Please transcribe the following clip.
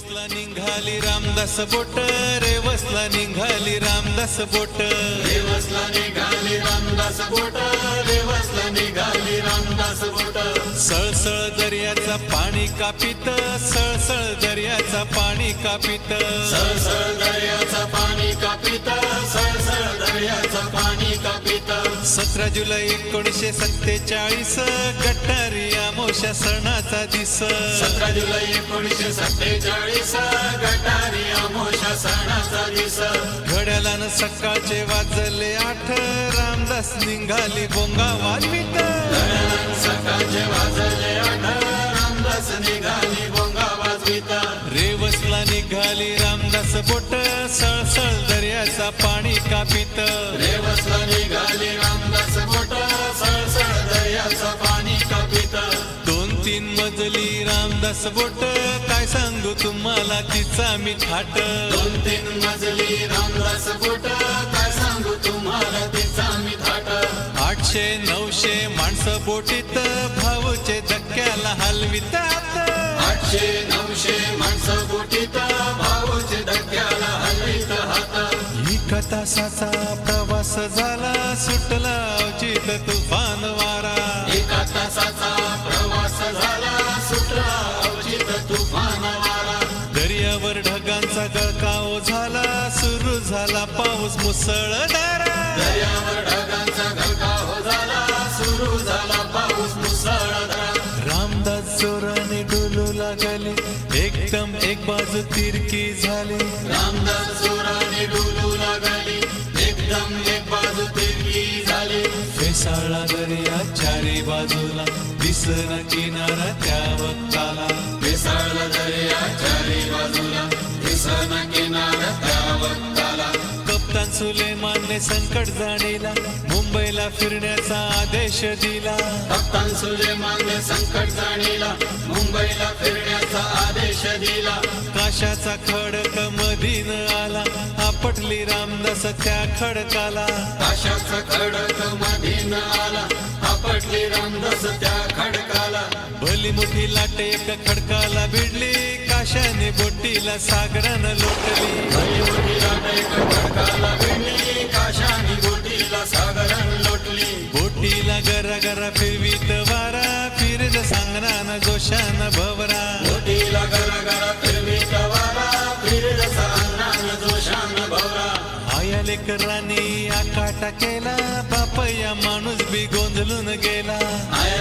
रेवसला निघाली रामदास बोट, रेवसला निघाली रामदास बोट, रेवसला निघाली रामदास बोट, रेवसला निघाली रामदास बोट. सळसळ दर्याचा पाणी कापित, सळसळ दर्याचा पाणी कापित, सळसळ दर्याचा पाणी कापित, सळसळ दर्याचा पाणी कापित. 17 जुलै 1947 गटारी अमावस्या सणाचा दिस, 17 जुलै 1947 गटारी अमावस्या सणाचा दिस. घड्याळानं सकाळचे वाजले 8, रामदास निघाली भोंगा वाजवीत, सकाळचे वाजले 8, रामदास निघाली भोंगा वाजवीत. रेवसला निघाली रामदास बोट, सळसळ दर्याचा पाणी कापित, रेवसला निघाली रामदास बोट, सळसळ दर्याचा पाणी कापित. 2-3 मजली रामदास बोट, काय सांगू तुम्हाला तिचा मी थाट. 2-3 मजली रामदास बोट, काय सांगू तुम्हाला तिचा मी थाट. 800-900 माणसं बोटीत, भाऊचे धक्क्याला हलवितात. 800-900 माणसं बोटीत, भाऊचे धक्क्याला हलवीत हात. 1 तासाचा प्रवास झाला, सुटला अवचित तुफान वारा. 1 तासाचा प्रवास झाला, सुटला अवचित तुफान वारा. दर्यावर ढगांचा गळकाव झाला, सुरू झाला पाऊस मुसळधार. दर्यावर ढगांचा गळकाव झाला, सुरू झाला पाऊस मुसळधार. रामदास जोराने डोलू लागले, एकदम एक बाजू तिरकी झाली. रामदास जोराने डोलू लागली, एकदम एक बाजू तिरकी झाली. फेसाळला दर्या चारी बाजूला, दिसना किनारा त्या वक्ताला. मिसळला दर्या चारी बाजूला, दिसना किनारा त्या वक्ताला. कप्तान सुलेमानने संकट जाणीला, मुंबईला फिरण्याचा आदेश दिला. कप्तान सुलेमानने संकट जाणीला, मुंबईला फिरण्याचा आदेश दिला. काशाचा खडक मधीन आला, आपटली रामदास त्या खडकाला. काशाचा खडक मधीन आला, आपटली रामदास त्या खडकाला. भली मोठी लाट एक खडकाला भिडली, काशाने बोटीला सागरानं लोटली. भली मोठी लाट एक खडकाला भिडली, काशाने बोटीला सागरान लोटली. बोटीला गरा गरा फिरवीत वारा, फिरत सांगरान जोशान भवरा. बोटीला गरा गरा फिरवीत वारा, फिरत सांगरान जोशान भवरा. आया लेकरांनी आकाटा केला, बाप या माणूस बी गोंधळून गेला. आया